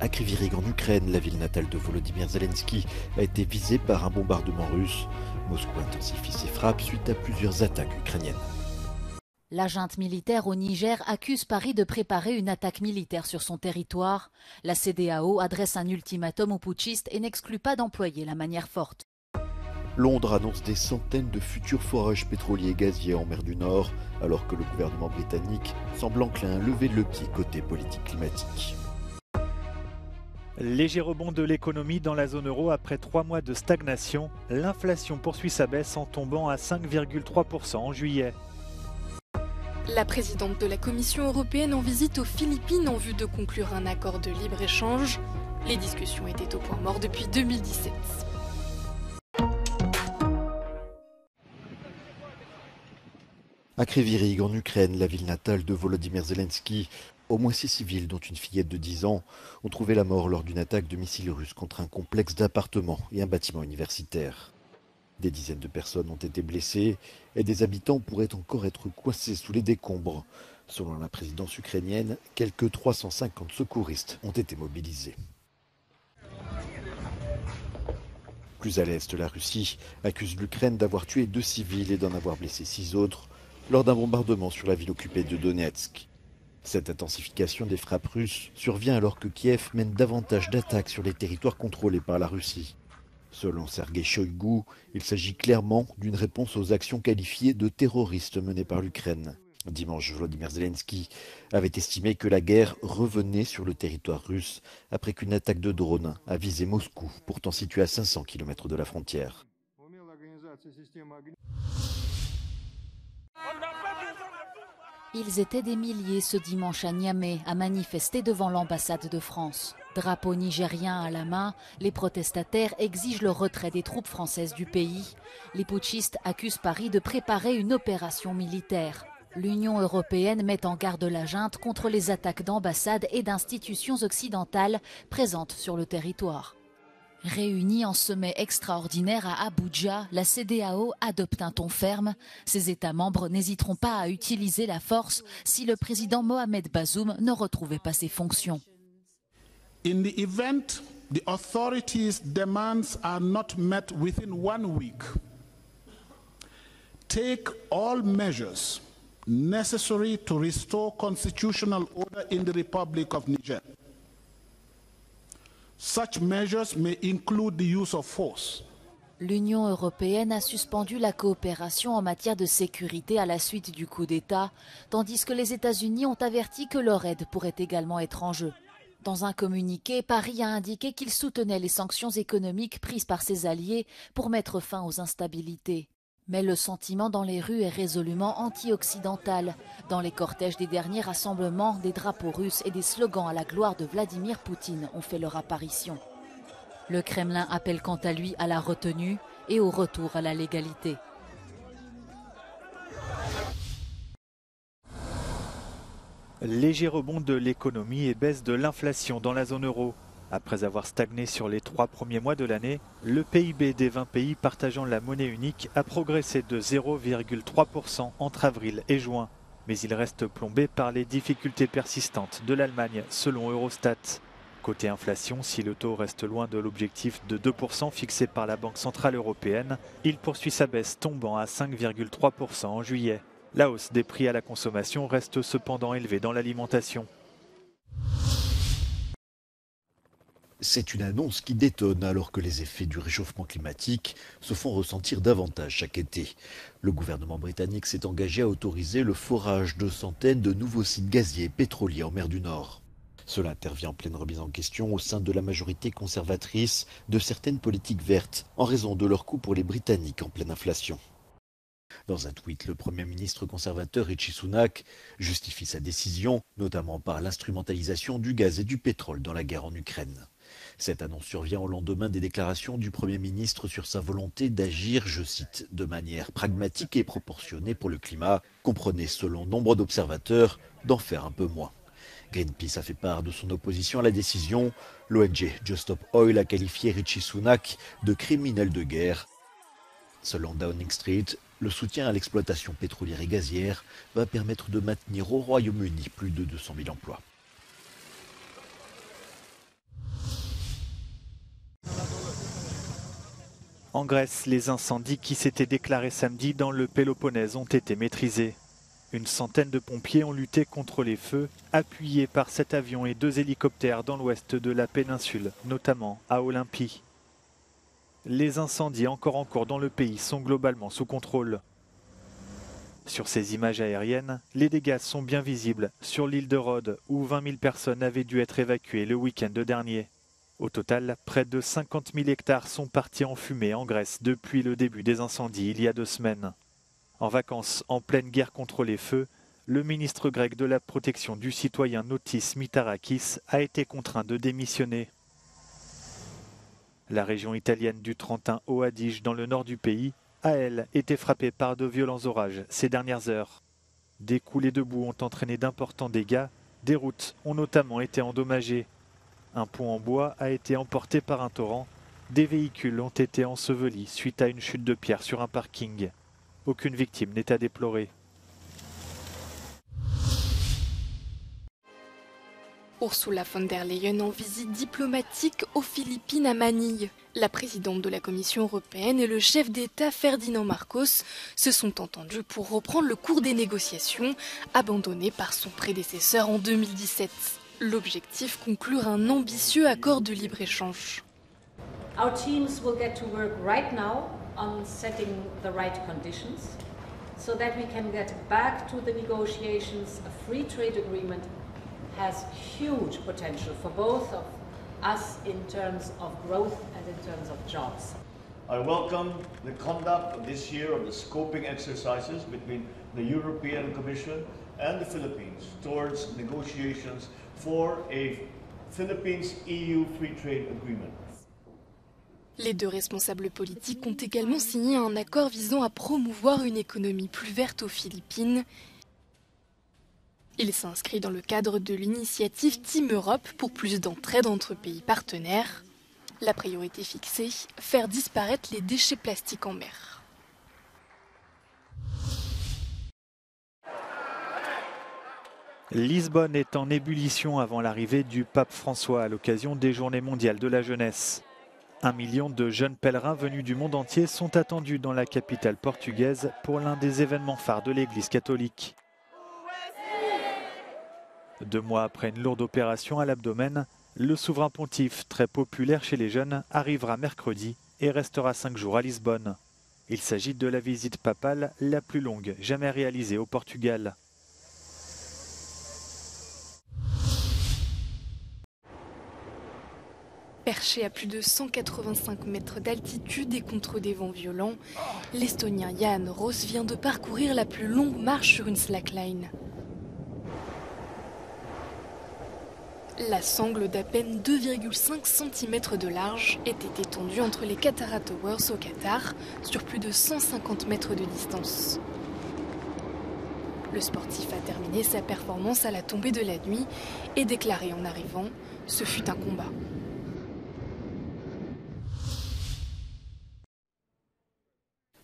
À Kryvyi en Ukraine, la ville natale de Volodymyr Zelensky a été visée par un bombardement russe. Moscou intensifie ses frappes suite à plusieurs attaques ukrainiennes. La junte militaire au Niger accuse Paris de préparer une attaque militaire sur son territoire. La CEDEAO adresse un ultimatum aux putschistes et n'exclut pas d'employer la manière forte. Londres annonce des centaines de futurs forages pétroliers et gaziers en mer du Nord, alors que le gouvernement britannique semble enclin à lever le pied côté politique climatique. Léger rebond de l'économie dans la zone euro après 3 mois de stagnation. L'inflation poursuit sa baisse en tombant à 5,3% en juillet. La présidente de la Commission européenne en visite aux Philippines en vue de conclure un accord de libre-échange. Les discussions étaient au point mort depuis 2017. À Kryvyi en Ukraine, la ville natale de Volodymyr Zelensky, au moins 6 civils, dont une fillette de 10 ans, ont trouvé la mort lors d'une attaque de missiles russes contre un complexe d'appartements et un bâtiment universitaire. Des dizaines de personnes ont été blessées et des habitants pourraient encore être coincés sous les décombres. Selon la présidence ukrainienne, quelques 350 secouristes ont été mobilisés. Plus à l'est, la Russie accuse l'Ukraine d'avoir tué 2 civils et d'en avoir blessé 6 autres lors d'un bombardement sur la ville occupée de Donetsk. Cette intensification des frappes russes survient alors que Kiev mène davantage d'attaques sur les territoires contrôlés par la Russie. Selon Sergei Shoigu, il s'agit clairement d'une réponse aux actions qualifiées de terroristes menées par l'Ukraine. Dimanche, Volodymyr Zelensky avait estimé que la guerre revenait sur le territoire russe après qu'une attaque de drone a visé Moscou, pourtant situé à 500 km de la frontière. Ils étaient des milliers ce dimanche à Niamey à manifester devant l'ambassade de France. Drapeau nigérien à la main, les protestataires exigent le retrait des troupes françaises du pays. Les putschistes accusent Paris de préparer une opération militaire. L'Union européenne met en garde la junte contre les attaques d'ambassades et d'institutions occidentales présentes sur le territoire. Réunis en sommet extraordinaire à Abuja, la CEDEAO adopte un ton ferme. Ses États membres n'hésiteront pas à utiliser la force si le président Mohamed Bazoum ne retrouvait pas ses fonctions. In the event the authorities' demands are not met within 1 week, take all measures necessary to restore constitutional order in the Republic of Niger. Such measures may include the use of force. L'Union européenne a suspendu la coopération en matière de sécurité à la suite du coup d'État, tandis que les États-Unis ont averti que leur aide pourrait également être en jeu. Dans un communiqué, Paris a indiqué qu'il soutenait les sanctions économiques prises par ses alliés pour mettre fin aux instabilités. Mais le sentiment dans les rues est résolument anti-occidental. Dans les cortèges des derniers rassemblements, des drapeaux russes et des slogans à la gloire de Vladimir Poutine ont fait leur apparition. Le Kremlin appelle quant à lui à la retenue et au retour à la légalité. Léger rebond de l'économie et baisse de l'inflation dans la zone euro. Après avoir stagné sur les 3 premiers mois de l'année, le PIB des 20 pays partageant la monnaie unique a progressé de 0,3% entre avril et juin. Mais il reste plombé par les difficultés persistantes de l'Allemagne, selon Eurostat. Côté inflation, si le taux reste loin de l'objectif de 2% fixé par la Banque centrale européenne, il poursuit sa baisse, tombant à 5,3% en juillet. La hausse des prix à la consommation reste cependant élevée dans l'alimentation. C'est une annonce qui détonne alors que les effets du réchauffement climatique se font ressentir davantage chaque été. Le gouvernement britannique s'est engagé à autoriser le forage de centaines de nouveaux sites gaziers et pétroliers en mer du Nord. Cela intervient en pleine remise en question au sein de la majorité conservatrice de certaines politiques vertes en raison de leur coût pour les Britanniques en pleine inflation. Dans un tweet, le Premier ministre conservateur Rishi Sunak justifie sa décision, notamment par l'instrumentalisation du gaz et du pétrole dans la guerre en Ukraine. Cette annonce survient au lendemain des déclarations du Premier ministre sur sa volonté d'agir, je cite, de manière pragmatique et proportionnée pour le climat, comprenait selon nombre d'observateurs d'en faire un peu moins. Greenpeace a fait part de son opposition à la décision. L'ONG Just Stop Oil a qualifié Rishi Sunak de criminel de guerre. Selon Downing Street, le soutien à l'exploitation pétrolière et gazière va permettre de maintenir au Royaume-Uni plus de 200 000 emplois. En Grèce, les incendies qui s'étaient déclarés samedi dans le Péloponnèse ont été maîtrisés. Une centaine de pompiers ont lutté contre les feux, appuyés par 7 avions et 2 hélicoptères dans l'ouest de la péninsule, notamment à Olympie. Les incendies encore en cours dans le pays sont globalement sous contrôle. Sur ces images aériennes, les dégâts sont bien visibles sur l'île de Rhodes, où 20 000 personnes avaient dû être évacuées le week-end dernier. Au total, près de 50 000 hectares sont partis en fumée en Grèce depuis le début des incendies il y a 2 semaines. En vacances, en pleine guerre contre les feux, le ministre grec de la protection du citoyen Notis Mitarakis a été contraint de démissionner. La région italienne du Trentin-Haut-Adige dans le nord du pays a, elle, été frappée par de violents orages ces dernières heures. Des coulées de boue ont entraîné d'importants dégâts, des routes ont notamment été endommagées. Un pont en bois a été emporté par un torrent, des véhicules ont été ensevelis suite à une chute de pierre sur un parking. Aucune victime n'est à déplorer. Ursula von der Leyen en visite diplomatique aux Philippines à Manille. La présidente de la Commission européenne et le chef d'État Ferdinand Marcos se sont entendus pour reprendre le cours des négociations abandonnées par son prédécesseur en 2017. L'objectif, conclure un ambitieux accord de libre-échange. Our teams will get to work right now on setting the right conditions so that we can get back to the negotiations. A free trade agreement has huge potential for both of us in terms of growth and in terms of jobs. I welcome the conduct of this year of the scoping exercises between the European Commission and the Philippines towards negotiations for a Philippines-EU free trade agreement. Les deux responsables politiques ont également signé un accord visant à promouvoir une économie plus verte aux Philippines. Il s'inscrit dans le cadre de l'initiative Team Europe pour plus d'entraide entre pays partenaires. La priorité fixée, faire disparaître les déchets plastiques en mer. Lisbonne est en ébullition avant l'arrivée du pape François à l'occasion des Journées mondiales de la jeunesse. 1 million de jeunes pèlerins venus du monde entier sont attendus dans la capitale portugaise pour l'un des événements phares de l'Église catholique. 2 mois après une lourde opération à l'abdomen, le souverain pontife, très populaire chez les jeunes, arrivera mercredi et restera 5 jours à Lisbonne. Il s'agit de la visite papale la plus longue jamais réalisée au Portugal. Perché à plus de 185 mètres d'altitude et contre des vents violents, l'Estonien Jan Roos vient de parcourir la plus longue marche sur une slackline. La sangle d'à peine 2,5 cm de large était étendue entre les Katara Towers au Qatar, sur plus de 150 mètres de distance. Le sportif a terminé sa performance à la tombée de la nuit et déclaré en arrivant « Ce fut un combat ».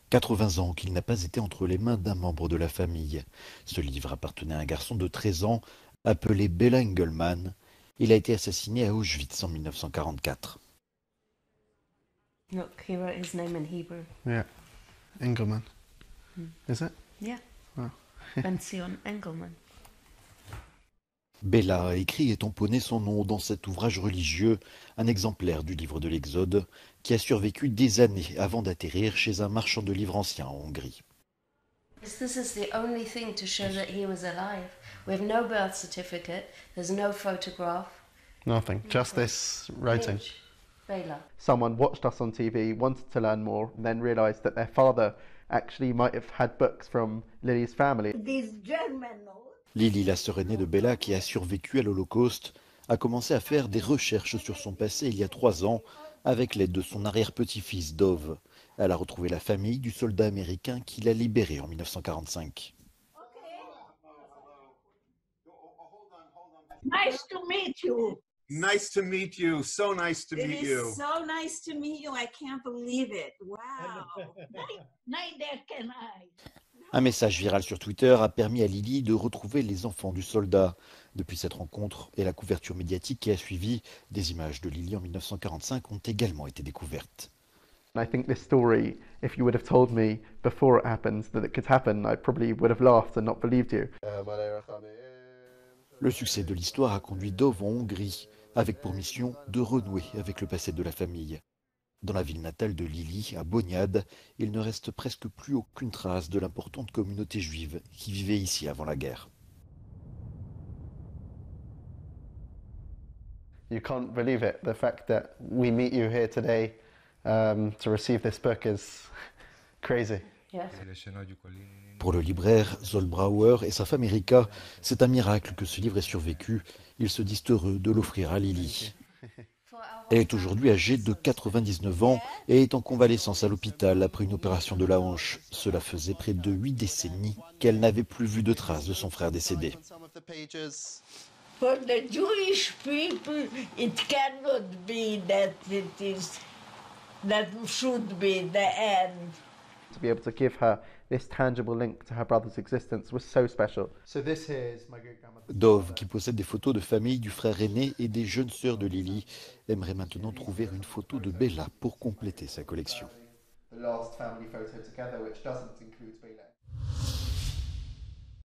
80 ans qu'il n'a pas été entre les mains d'un membre de la famille. Ce livre appartenait à un garçon de 13 ans appelé Bela Engelmann. Il a été assassiné à Auschwitz en 1944. Look, he wrote his name in Hebrew. Yeah, Engelmann. Is it? Yeah. Wow. Ben-Zion Engelmann. Bela a écrit et tamponné son nom dans cet ouvrage religieux, un exemplaire du livre de l'Exode, qui a survécu des années avant d'atterrir chez un marchand de livres anciens en Hongrie. This is the only thing to show that he was alive. We have no birth certificate, there's no photograph. Nothing, just this writing. Bela. Someone watched us on TV, wanted to learn more, and then realised that their father actually might have had books from Lily's family. Lily, la sœur aînée de Bela, qui a survécu à l'Holocauste, a commencé à faire des recherches sur son passé il y a 3 ans avec l'aide de son arrière-petit-fils Dov. Elle a retrouvé la famille du soldat américain qui l'a libéré en 1945. Nice to meet you. Nice to meet you. So nice to meet you. It is so nice to meet you. I can't believe it. Wow. Neither can I. Un message viral sur Twitter a permis à Lily de retrouver les enfants du soldat. Depuis cette rencontre et la couverture médiatique qui a suivi, des images de Lily en 1945 ont également été découvertes. And I think this story, if you would have told me before it happens that it could happen, I probably would have laughed and not believed you. Le succès de l'histoire a conduit Dove en Hongrie, avec pour mission de renouer avec le passé de la famille. Dans la ville natale de Lili, à Boniad, il ne reste presque plus aucune trace de l'importante communauté juive qui vivait ici avant la guerre. You can't believe it. The fact that we meet you here today to receive this book is crazy. Yes. Pour le libraire Zollbrauer et sa femme Erika, c'est un miracle que ce livre ait survécu. Ils se disent heureux de l'offrir à Lili. Elle est aujourd'hui âgée de 99 ans et est en convalescence à l'hôpital après une opération de la hanche. Cela faisait près de 8 décennies qu'elle n'avait plus vu de traces de son frère décédé. For the Jewish people, it cannot be that should be the end. To be able to give her this tangible link to her brother's existence was so special. So this here is my great grandmother. Dove, qui possède des photos de famille du frère aîné et des jeunes sœurs de Lili, aimerait maintenant trouver une photo de Bella pour compléter sa collection. The last family photo together, which doesn't include Bella.